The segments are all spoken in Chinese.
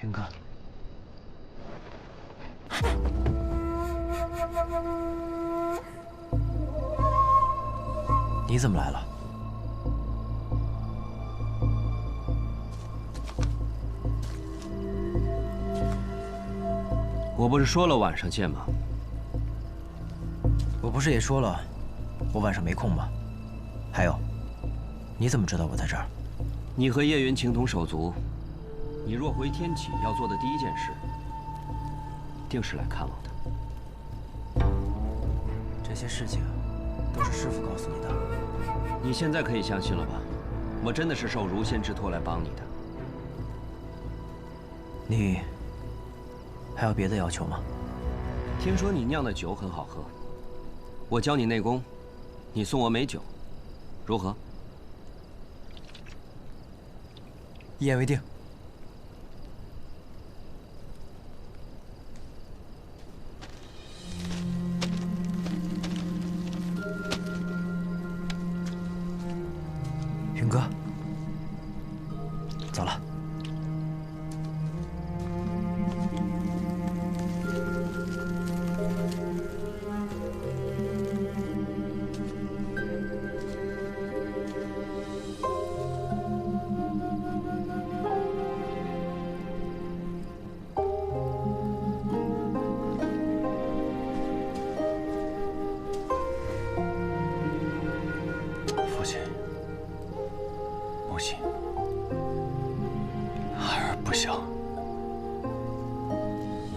云哥，你怎么来了？我不是说了晚上见吗？我不是也说了，我晚上没空吗？还有，你怎么知道我在这儿？你和叶云情同手足，你若回天启要做的第一件事，定是来看我的。这些事情都是师父告诉你的。你现在可以相信了吧？我真的是受如仙之托来帮你的。你还有别的要求吗？听说你酿的酒很好喝，我教你内功，你送我美酒，如何？一言为定。云哥，走了。父亲，母亲，孩儿不小，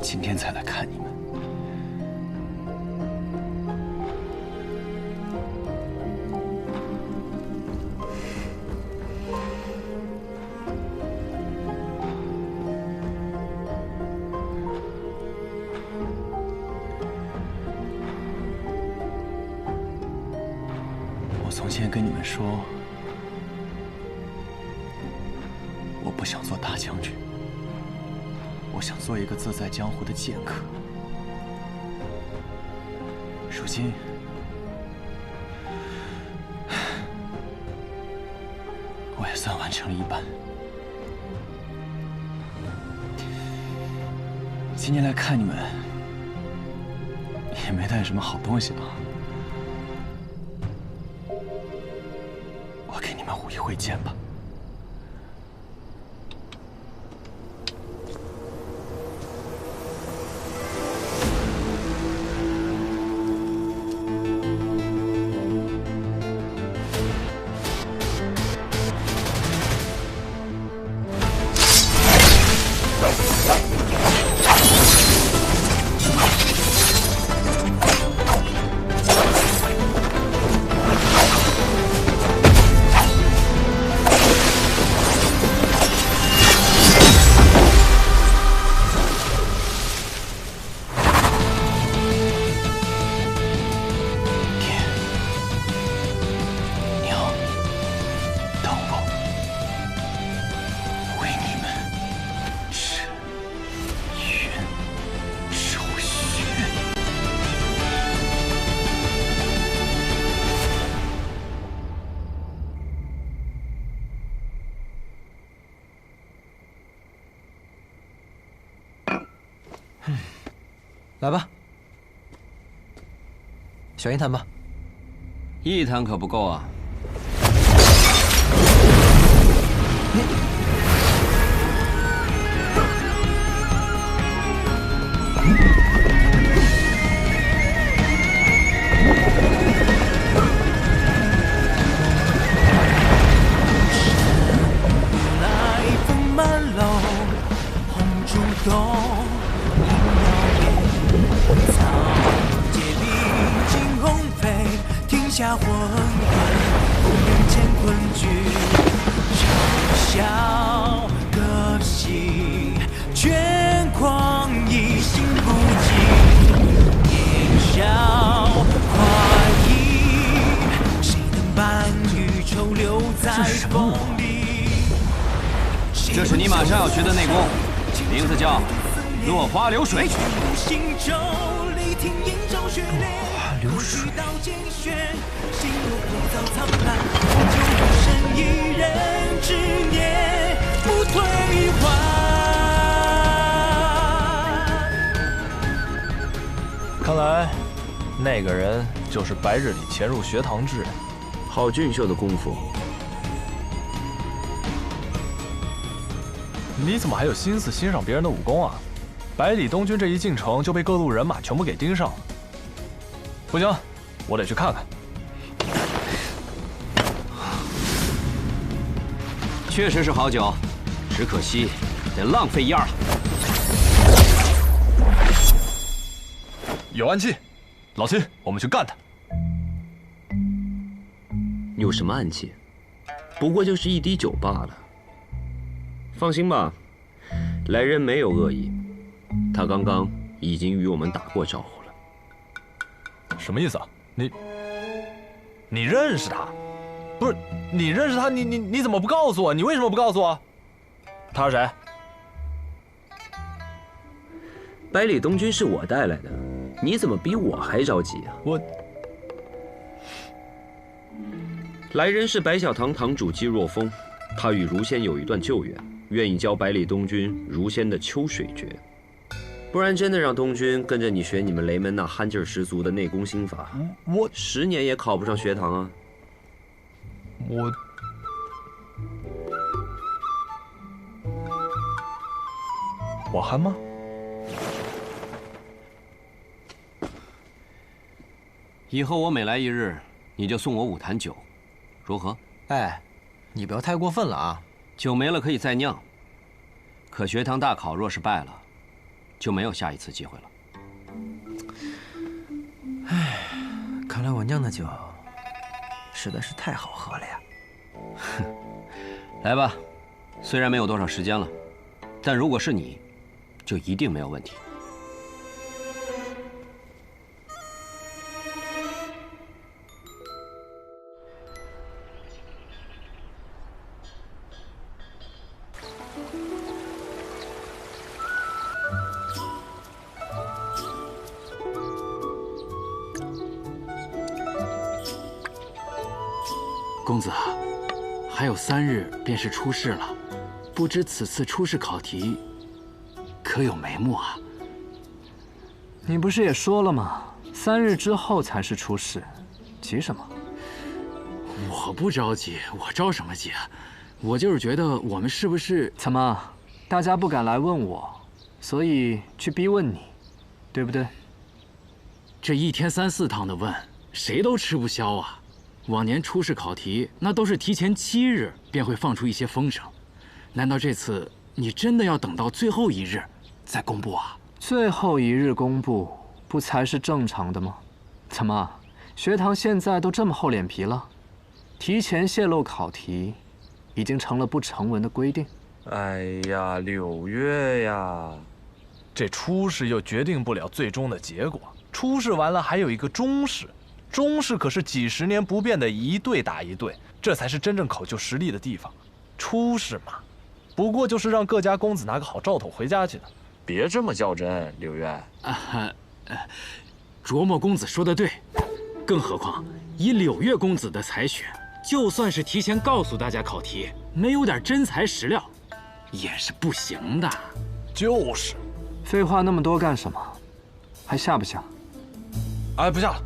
今天才来看你们。我从前跟你们说，我不想做大将军，我想做一个自在江湖的剑客。如今，我也算完成了一半。今天来看你们，也没带什么好东西啊。我给你们舞一会剑吧。来吧，选一坛吧。一坛可不够啊。下昏昏，人间困局，嘲笑歌戏，倦狂一心不羁，年少快意，谁能把余愁留在风里？这是你马上要学的内功，名字叫落花流水。流水。心如枯燥苍烂，就一生一人执念不退还。看来，那个人就是白日里潜入学堂之人。好俊秀的功夫，你怎么还有心思欣赏别人的武功啊？百里东军这一进城就被各路人马全部给盯上了。不行，我得去看看。确实是好酒，只可惜得浪费一二了。有暗器，老秦，我们去干他。有什么暗器？不过就是一滴酒罢了。放心吧，来人没有恶意，他刚刚已经与我们打过招呼了。什么意思啊？你认识他？不是，你认识他？你怎么不告诉我？你为什么不告诉我？他是谁？百里东军是我带来的，你怎么比我还着急啊？来人是白小堂堂主姬若风，他与如仙有一段旧缘，愿意教百里东军如仙的秋水诀。不然真的让东军跟着你学你们雷门那憨劲儿十足的内功心法，我10年也考不上学堂啊！我憨吗？以后我每来一日，你就送我5坛酒，如何？哎，你不要太过分了啊！酒没了可以再酿，可学堂大考若是败了，就没有下一次机会了。唉，看来我酿的酒实在是太好喝了呀！来吧，虽然没有多少时间了，但如果是你，就一定没有问题。公子，还有3日便是出试了，不知此次出试考题可有眉目啊？你不是也说了吗？3日之后才是出试，急什么？我不着急，我着什么急啊？我就是觉得我们是不是……怎么，大家不敢来问我，所以去逼问你，对不对？这1天3、4趟的问，谁都吃不消啊。往年出试考题，那都是提前7日便会放出一些风声，难道这次你真的要等到最后1日再公布啊？最后1日公布，不才是正常的吗？怎么，学堂现在都这么厚脸皮了？提前泄露考题，已经成了不成文的规定。哎呀，6月呀，这初试又决定不了最终的结果，初试完了还有一个中试。中试可是几10年不变的1队打1队，这才是真正考究实力的地方。初试嘛，不过就是让各家公子拿个好兆头回家去的。别这么较真，6月。琢磨公子说的对，更何况以6月公子的才学，就算是提前告诉大家考题，没有点真材实料，也是不行的。就是，废话那么多干什么？还下不下？哎，不下了，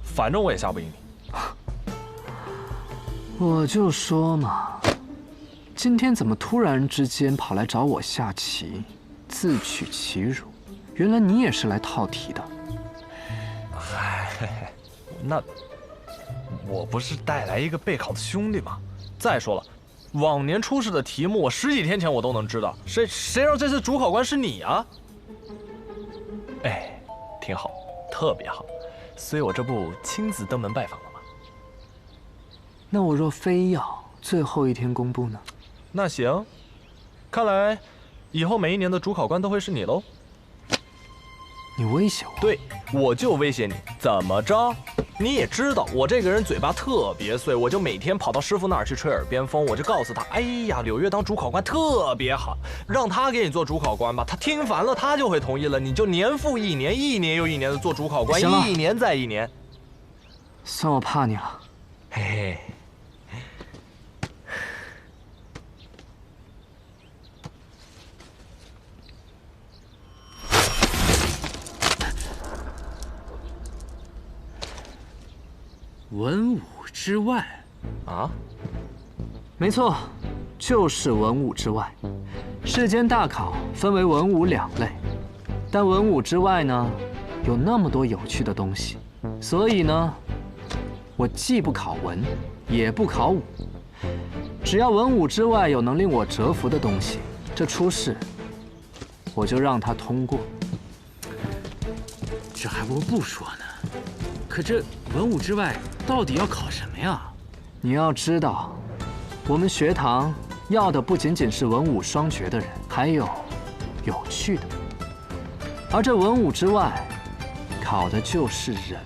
反正我也下不赢你。我就说嘛，今天怎么突然之间跑来找我下棋，自取其辱？原来你也是来套题的。嗨，那我不是带来一个备考的兄弟吗？再说了，往年出试的题目，我10几天前我都能知道。谁让这次主考官是你啊？哎，挺好，特别好，所以我这不亲自登门拜访了吗？那我若非要最后一天公布呢？那行，看来以后每一年的主考官都会是你喽。你威胁我？对，我就威胁你，怎么着？你也知道我这个人嘴巴特别碎，我就每天跑到师傅那儿去吹耳边风，我就告诉他，哎呀，柳月当主考官特别好，让他给你做主考官吧。他听烦了，他就会同意了，你就年复一年，一年又一年的做主考官，一年再一年。算我怕你了。嘿嘿。文武之外，啊？没错，就是文武之外。世间大考分为文武2类，但文武之外呢，有那么多有趣的东西，所以呢，我既不考文，也不考武。只要文武之外有能令我折服的东西，这初试我就让他通过。这还不说呢。可这文武之外到底要考什么呀？你要知道，我们学堂要的不仅仅是文武双绝的人，还有有趣的。而这文武之外，考的就是人。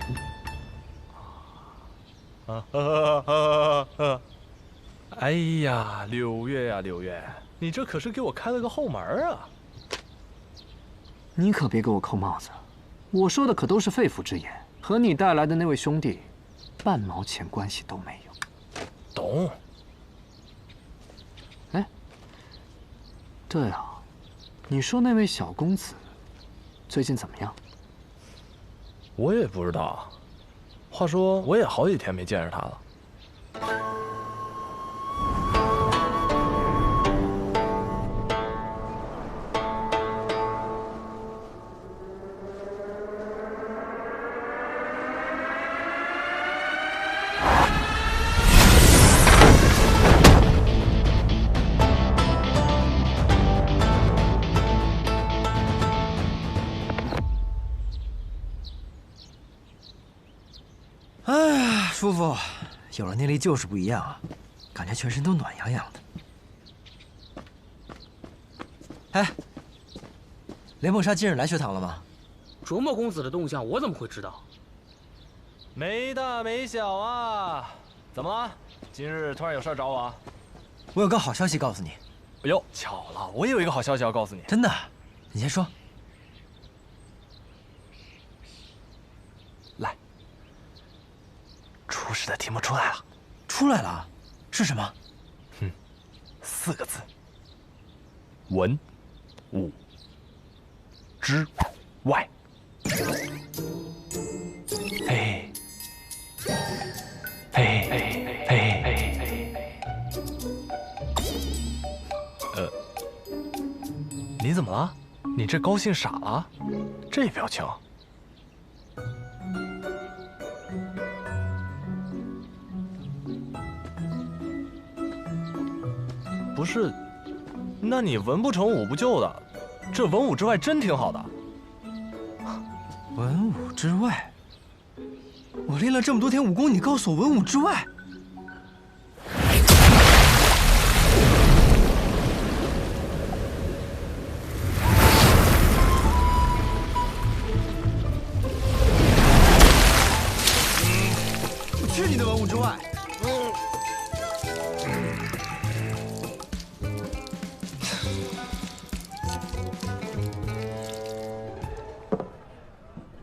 哎呀，柳月呀，柳月，你这可是给我开了个后门啊！你可别给我扣帽子，我说的可都是肺腑之言，和你带来的那位兄弟半毛钱关系都没有。懂。哎，对啊，你说那位小公子最近怎么样？我也不知道。话说，我也好几天没见着他了。舒服，有了内力就是不一样啊，感觉全身都暖洋洋的。哎，连梦莎今日来学堂了吗？卓墨公子的动向我怎么会知道？没大没小啊！怎么了？今日突然有事找我啊？我有个好消息告诉你。哎呦，巧了，我也有一个好消息要告诉你。真的？你先说。来，初试的题目出来了。出来了？是什么？4个字：文武之外。嘿，嘿，嘿，嘿，你怎么了？你这高兴傻了？这表情。不是，那你文不成武不就的，这文武之外真挺好的。文武之外？我练了这么多天武功，你告诉我文武之外？去你的文武之外！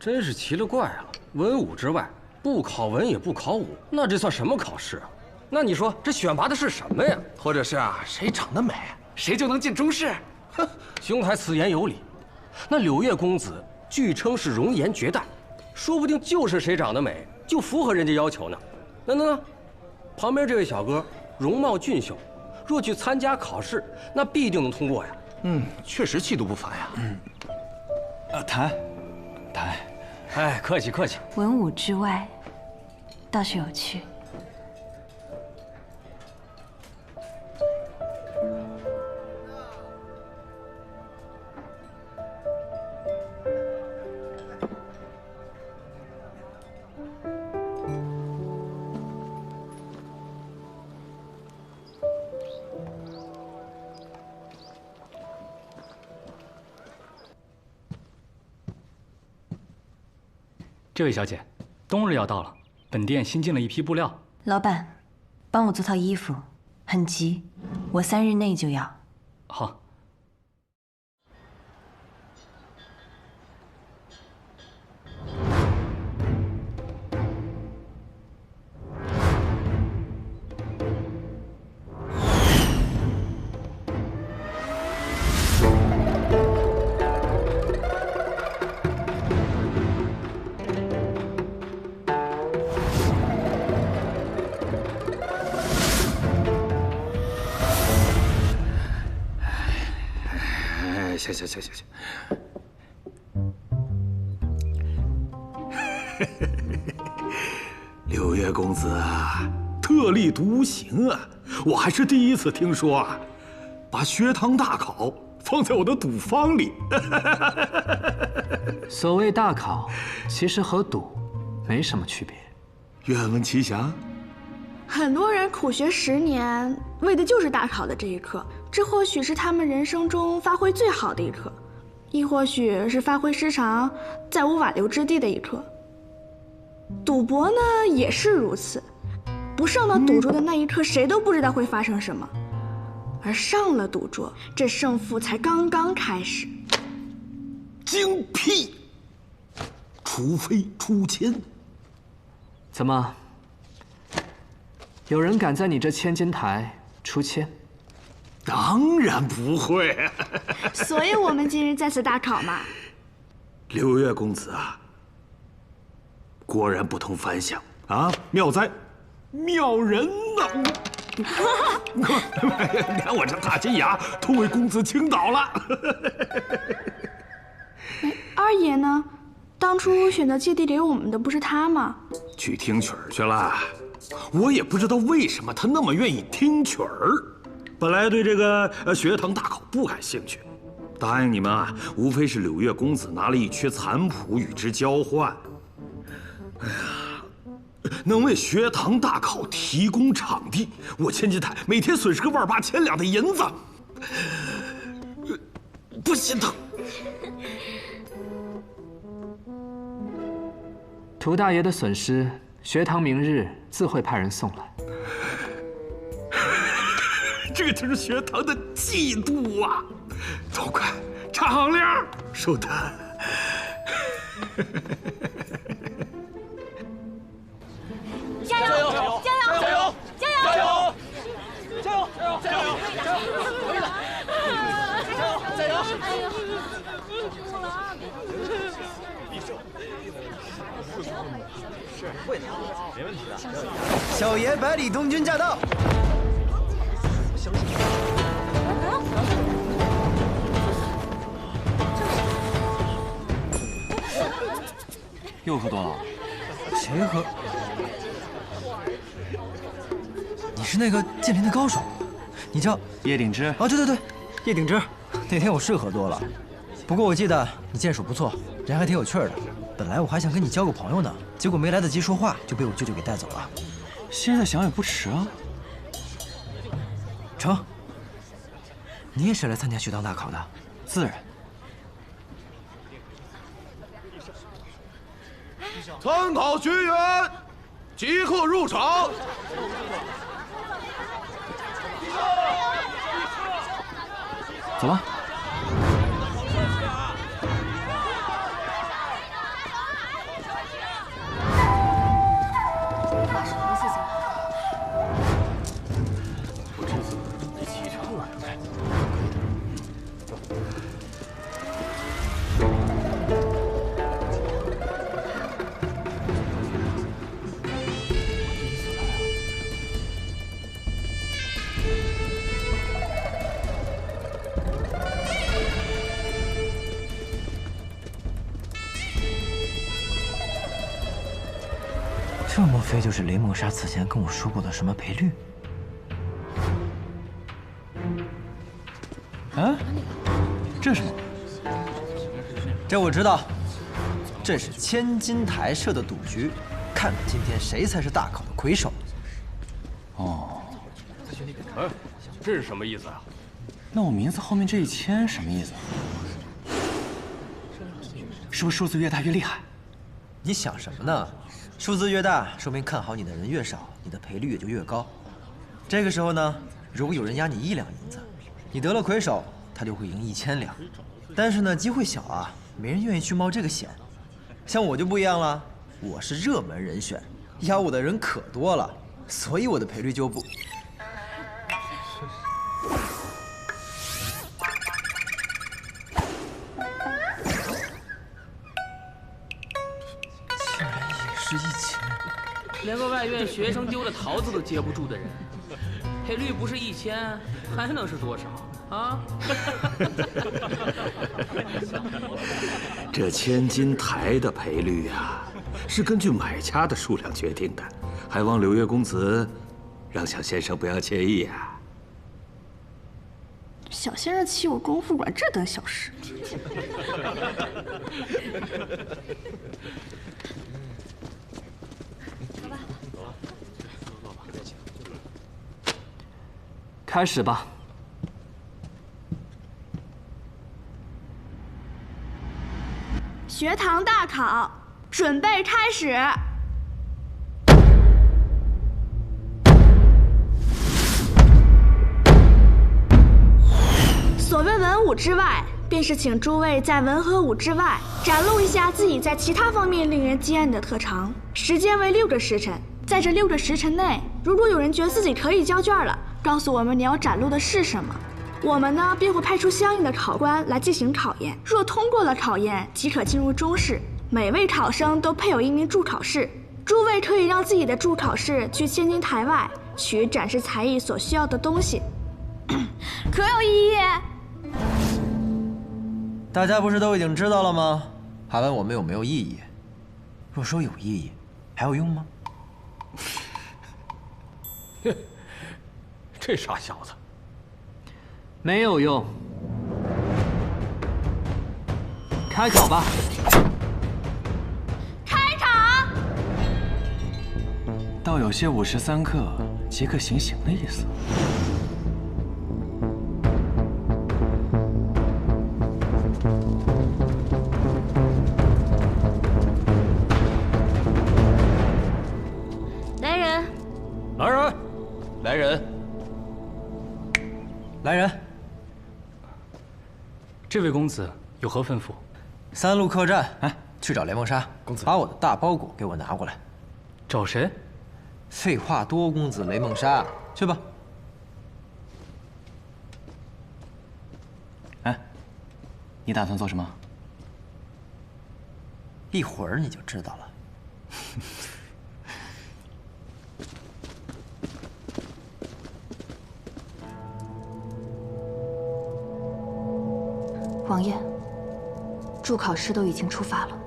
真是奇了怪了，文武之外，不考文也不考武，那这算什么考试啊？那你说这选拔的是什么呀？或者是啊，谁长得美，谁就能进中试？哼，兄台此言有理。那柳月公子据称是容颜绝代，说不定就是谁长得美，就符合人家要求呢。那，旁边这位小哥容貌俊秀，若去参加考试，那必定能通过呀。确实气度不凡呀。谈。哎，客气。文武之外，倒是有趣。这位小姐，冬日要到了，本店新进了一批布料。老板，帮我做套衣服，很急，我3日内就要。好。行。六月公子啊，特立独行啊！我还是第一次听说啊，把学堂大考放在我的赌坊里。所谓大考，其实和赌没什么区别。愿闻其详。很多人苦学10年，为的就是大考的这一刻。这或许是他们人生中发挥最好的一刻，亦或许是发挥失常，再无挽留之地的一刻。赌博呢，也是如此。不上到赌桌的那一刻，谁都不知道会发生什么；而上了赌桌，这胜负才刚刚开始。精辟！除非出千。怎么？有人敢在你这千金台出千？当然不会。所以我们今日在此大考嘛。六月公子啊，果然不同凡响啊，妙哉，妙人呐！你看我这大金牙都为公子倾倒了。二爷呢？当初选择借地给我们的不是他吗？去听曲儿去了。我也不知道为什么他那么愿意听曲儿。本来对这个学堂大考不感兴趣，答应你们啊，无非是柳月公子拿了一阙残谱与之交换。哎呀，能为学堂大考提供场地，我千金台每天损失个1.8千两的银子，不心疼。涂大爷的损失，学堂明日自会派人送来。这就是学堂的嫉妒啊！都快敞亮收摊。加油！加油！加油！加油！加油！加油！加油！加油！可以了！加油！哎呦！是会的，没问题的。小爷百里东军驾到！又喝多了？谁喝？你是那个剑林的高手，你叫叶鼎之。哦，对，叶鼎之。那天我是喝多了，不过我记得你剑术不错，人还挺有趣的。本来我还想跟你交个朋友呢，结果没来得及说话，就被我舅舅给带走了。现在想也不迟啊。成，你也是来参加学堂大考的？自然。参考学员即刻入场。走吧。这莫非就是雷梦莎此前跟我说过的什么赔率？啊？这是什么？这我知道，这是千金台设的赌局，看看今天谁才是大考的魁首。哦，哎，这是什么意思啊？那我名字后面这1000什么意思？是不是数字越大越厉害？你想什么呢？数字越大，说明看好你的人越少，你的赔率也就越高。这个时候呢，如果有人押你1两银子，你得了魁首，他就会赢1000两。但是呢，机会小啊，没人愿意去冒这个险。像我就不一样了，我是热门人选，押我的人可多了，所以我的赔率就不。竟然也是1000。连个外院学生丢的桃子都接不住的人，赔率不是1000，还能是多少啊？这千金台的赔率呀，是根据买家的数量决定的，还望柳月公子让小先生不要介意啊。小先生欺我功夫馆这等小事。开始吧。学堂大考，准备开始。所谓文武之外，便是请诸位在文和武之外展露一下自己在其他方面令人惊艳的特长。时间为6个时辰，在这6个时辰内，如果有人觉得自己可以交卷了，告诉我们你要展露的是什么，我们呢便会派出相应的考官来进行考验。若通过了考验，即可进入中试。每位考生都配有1名助考士，诸位可以让自己的助考士去千金台外取展示才艺所需要的东西，可有异议？大家不是都已经知道了吗？还问我们有没有异议？若说有异议，还有用吗？这傻小子，没有用。开考吧。开场。倒有些5时3刻即刻行刑的意思。来人！来人！来人！来人！这位公子有何吩咐？3路客栈，哎，去找雷梦莎，公子，把我的大包裹给我拿过来。找谁？废话多公子雷梦莎，去吧。哎，你打算做什么？一会儿你就知道了。王爷，助考师都已经出发了。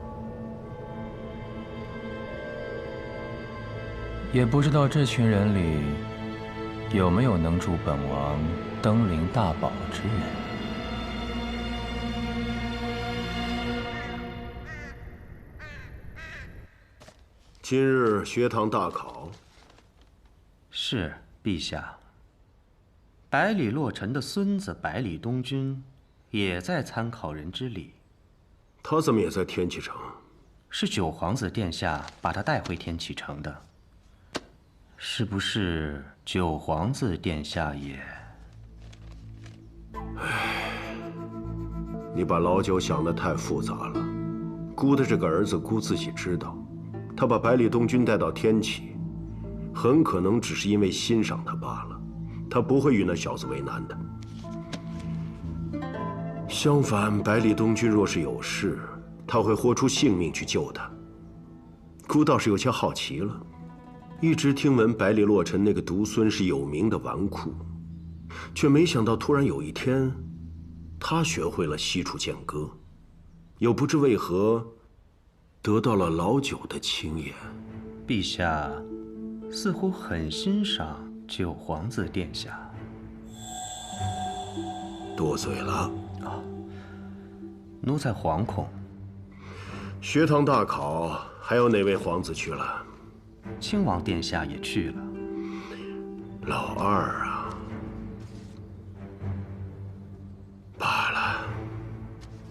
也不知道这群人里有没有能助本王登临大宝之人。今日学堂大考。是陛下。百里洛尘的孙子百里东君也在参考人之里。他怎么也在天启城？是九皇子殿下把他带回天启城的。是不是九皇子殿下也？唉，你把老九想得太复杂了。姑的这个儿子，姑自己知道，他把百里东君带到天启，很可能只是因为欣赏他罢了。他不会与那小子为难的。相反，百里东君若是有事，他会豁出性命去救他。姑倒是有些好奇了，一直听闻百里洛尘那个独孙是有名的纨绔，却没想到突然有一天，他学会了西楚剑歌，又不知为何得到了老九的青眼。陛下似乎很欣赏九皇子殿下。多嘴了。奴才惶恐。学堂大考还有哪位皇子去了？亲王殿下也去了。老二啊，罢了，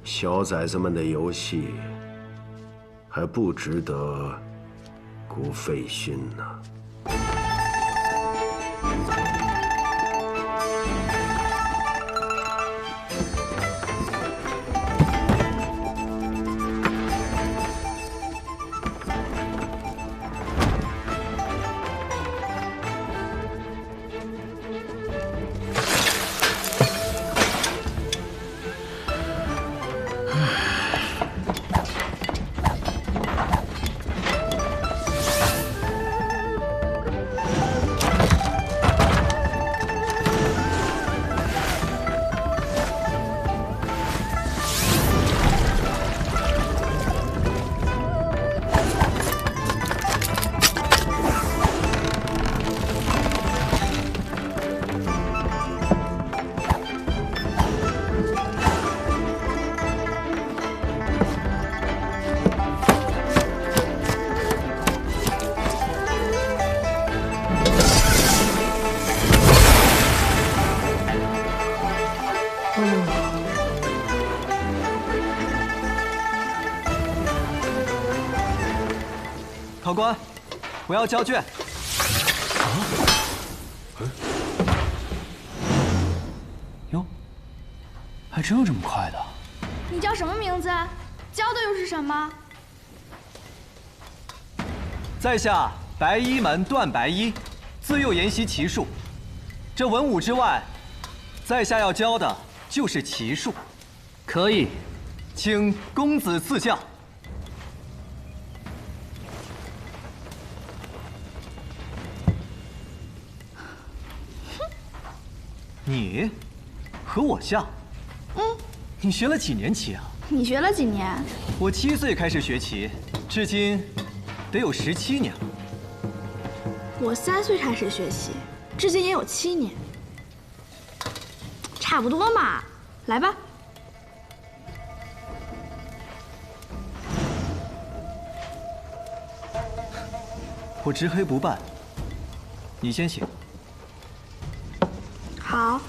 小崽子们的游戏还不值得孤费心呢。考官，我要交卷。哟，还真有这么快的？你叫什么名字？教的又是什么？在下白衣门段白衣，自幼研习骑术。这文武之外，在下要教的就是骑术。可以，请公子赐教。你和我像。你学了几年棋啊？你学了几年？我7岁开始学棋，至今得有17年了。我3岁开始学习，至今也有7年，差不多嘛。来吧。我执黑不办，你先请。好。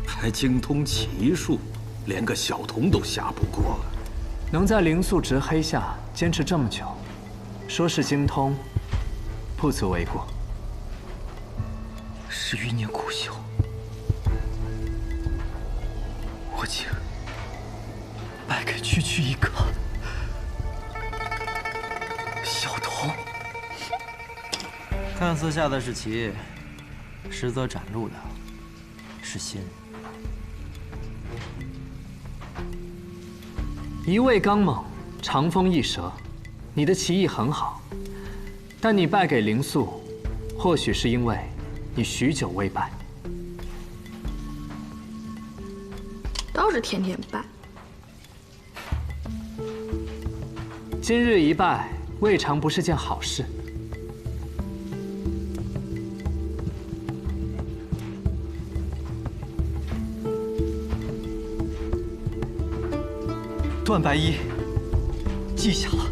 还精通骑术，连个小童都下不过。能在灵素执黑下坚持这么久，说是精通，不足为过。10余年苦修，我竟败给区区一个小童。看似下的是棋，实则展露的是心。一味刚猛，长风一蛇，你的棋艺很好，但你败给灵素，或许是因为你许久未败。倒是天天败。今日一败，未尝不是件好事。段白衣，记下了。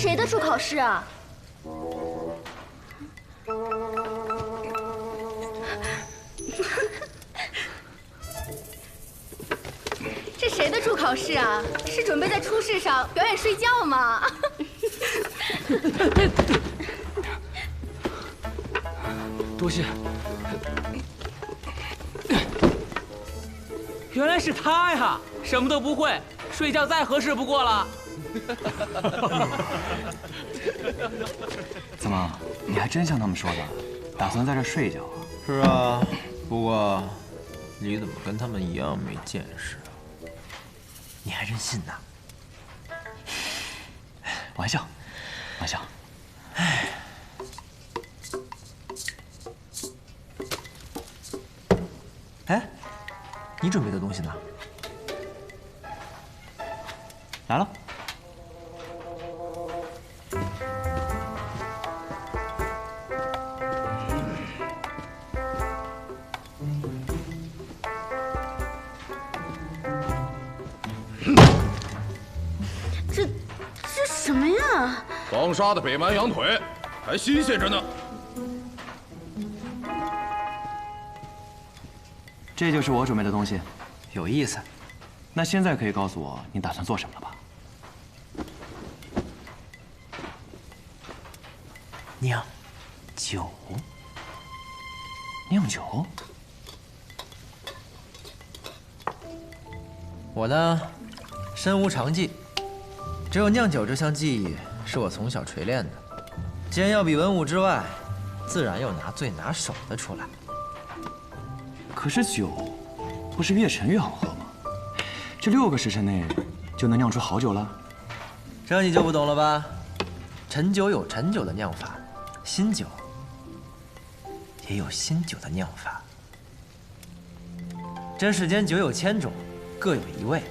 谁的助考室啊？这谁的助考室啊？是准备在初试上表演睡觉吗？多谢。原来是他呀，什么都不会，睡觉再合适不过了。怎么，你还真像他们说的，打算在这睡一觉啊？是啊，不过你怎么跟他们一样没见识啊？你还真信呐？玩笑，玩笑。哎，你准备的东西呢？来了。这什么呀？刚杀的北蛮羊腿，还新鲜着呢。这就是我准备的东西，有意思。那现在可以告诉我你打算做什么了吧？酿酒。酿酒？我呢，身无长技，只有酿酒这项技艺是我从小锤炼的。既然要比文武之外，自然要拿最拿手的出来。可是酒不是越陈越好喝吗？这6个时辰内就能酿出好酒了？这你就不懂了吧？陈酒有陈酒的酿法，新酒也有新酒的酿法。这世间酒有千种，各有一味，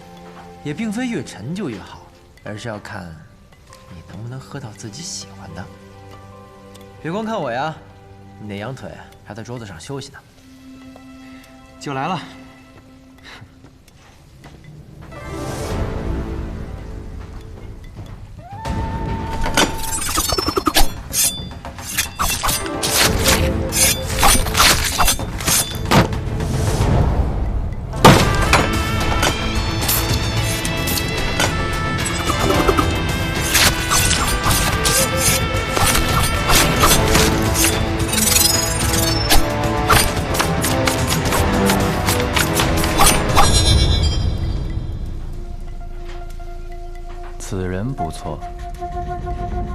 也并非越陈就越好，而是要看你能不能喝到自己喜欢的。别光看我呀，你那羊腿还在桌子上休息呢。就来了。此人不错。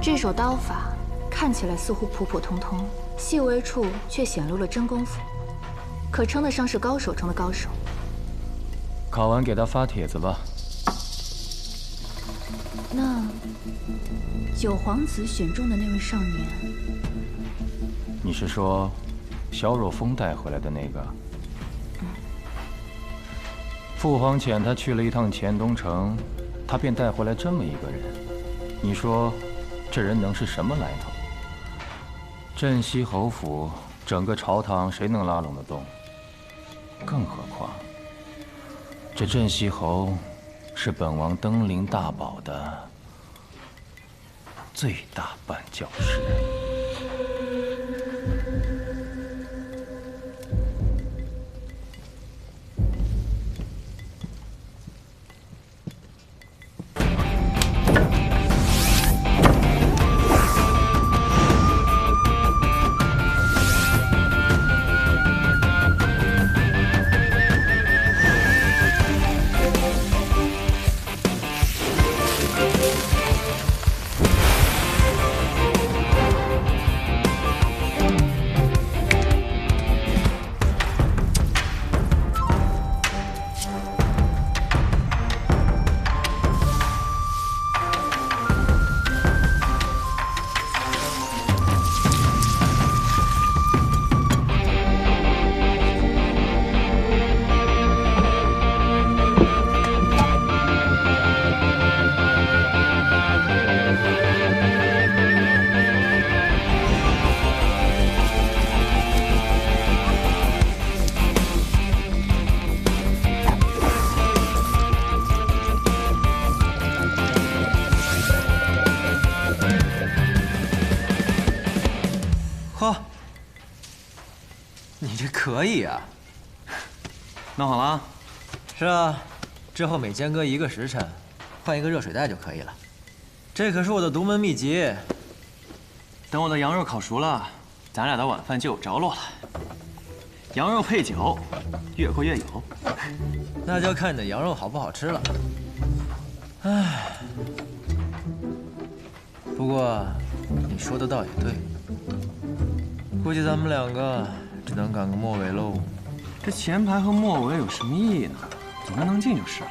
这手刀法看起来似乎普普通通，细微处却显露了真功夫，可称得上是高手中的高手。考完给他发帖子吧。那九皇子选中的那位少年，你是说萧若风带回来的那个？父皇遣他去了一趟黔东城，他便带回来这么一个人。你说这人能是什么来头？镇西侯府整个朝堂谁能拉拢得动？更何况这镇西侯是本王登临大宝的最大绊脚石。嚯，你这可以啊！弄好了？是啊，之后每间隔1个时辰，换一个热水袋就可以了。这可是我的独门秘籍。等我的羊肉烤熟了，咱俩的晚饭就有着落了。羊肉配酒，越过越有。那就要看你的羊肉好不好吃了。唉，不过你说的倒也对，估计咱们2个只能赶个末尾喽。这前排和末尾有什么意义呢？总之能进就是了。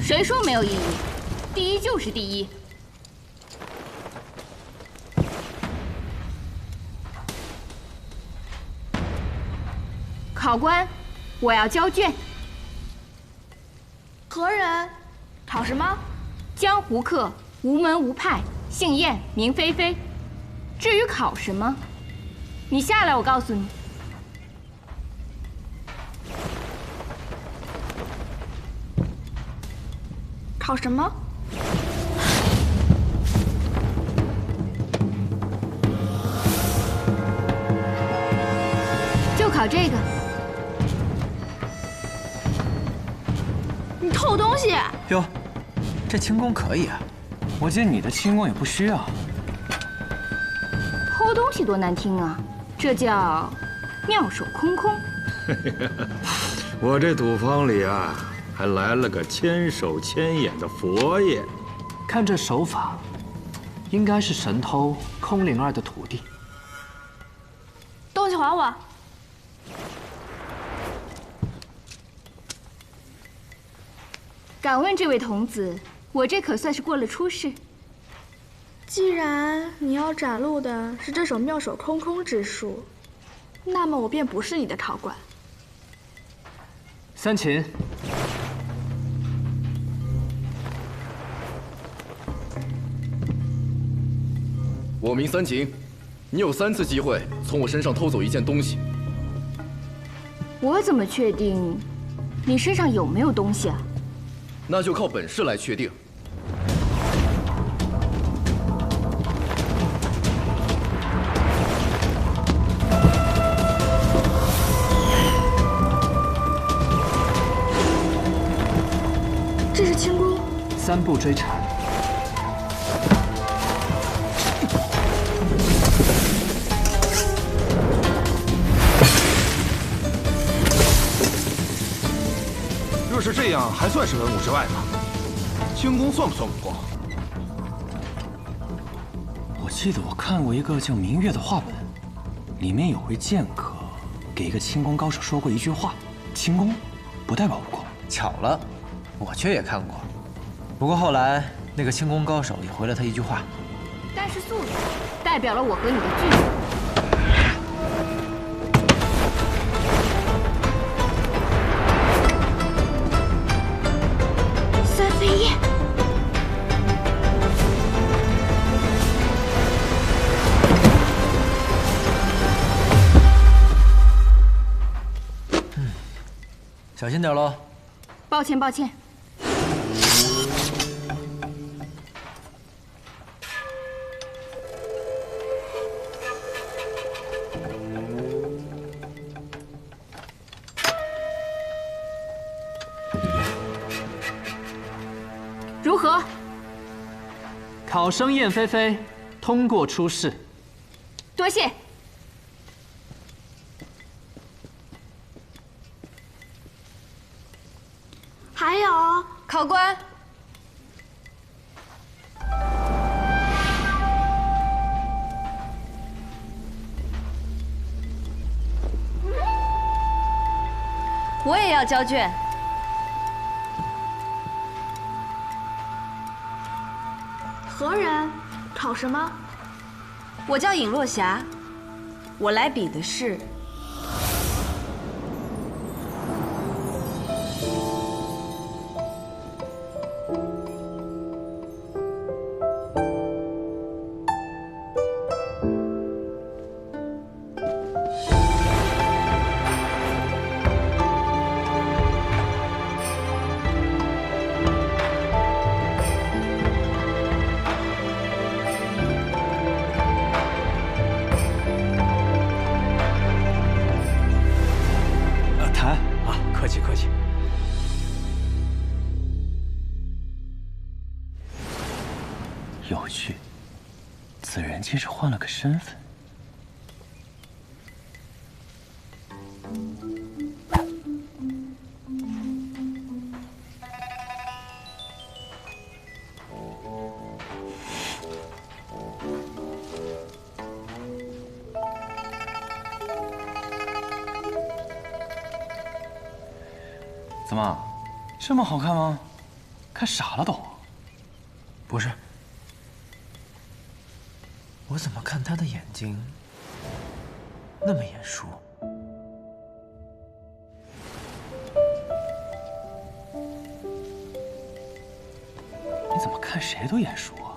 谁说没有意义？第一就是第一。考官，我要交卷。何人？考什么？江湖客，无门无派，姓燕，名菲菲。至于考什么，你下来，我告诉你。考什么？就考这个。你偷东西！哟，这轻功可以啊。我见你的轻功也不虚啊。偷东西多难听啊，这叫妙手空空。我这赌坊里啊，还来了个千手千眼的佛爷。看这手法，应该是神偷空灵儿的徒弟。东西还我！敢问这位童子，我这可算是过了初试。既然你要展露的是这手妙手空空之术，那么我便不是你的考官。三秦，我名三秦，你有3次机会从我身上偷走一件东西。我怎么确定你身上有没有东西啊？那就靠本事来确定。这是轻功，3步追缠。若是这样，还算是文武之外吗？轻功算不算武功？我记得我看过一个叫《明月》的画本，里面有位剑客给一个轻功高手说过一句话：轻功不代表武功。巧了，我却也看过。不过后来那个轻功高手也回了他一句话：但是速度代表了我和你的距离。三飞燕。小心点喽。抱歉，抱歉。如何？考生燕菲菲通过初试。多谢。还有，考官，我也要交卷。何人？考什么？我叫尹若霞，我来比的是。客气客气。有趣，此人竟是换了个身份。怎么，这么好看吗？看傻了都。不是，我怎么看他的眼睛那么眼熟？你怎么看谁都眼熟啊？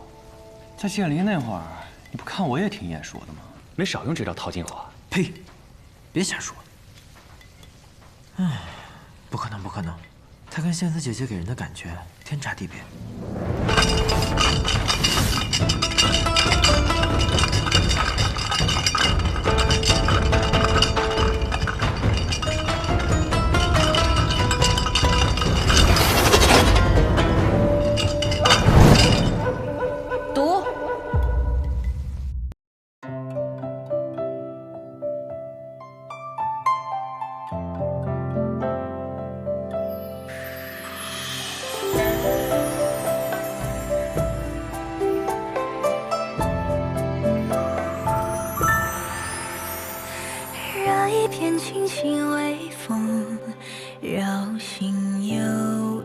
在剑林那会儿，你不看我也挺眼熟的吗？没少用这招套近乎。呸！别瞎说。不可能，不可能，她跟仙子姐姐给人的感觉天差地别。毒。让一片轻轻微风绕心游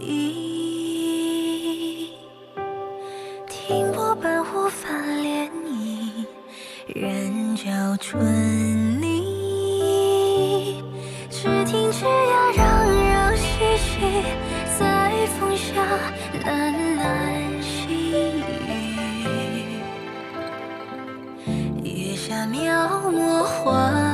弋，听波般忽泛涟漪，人教春泥。只听枝桠攘攘嬉戏，在风下喃喃细语。月下描摹花。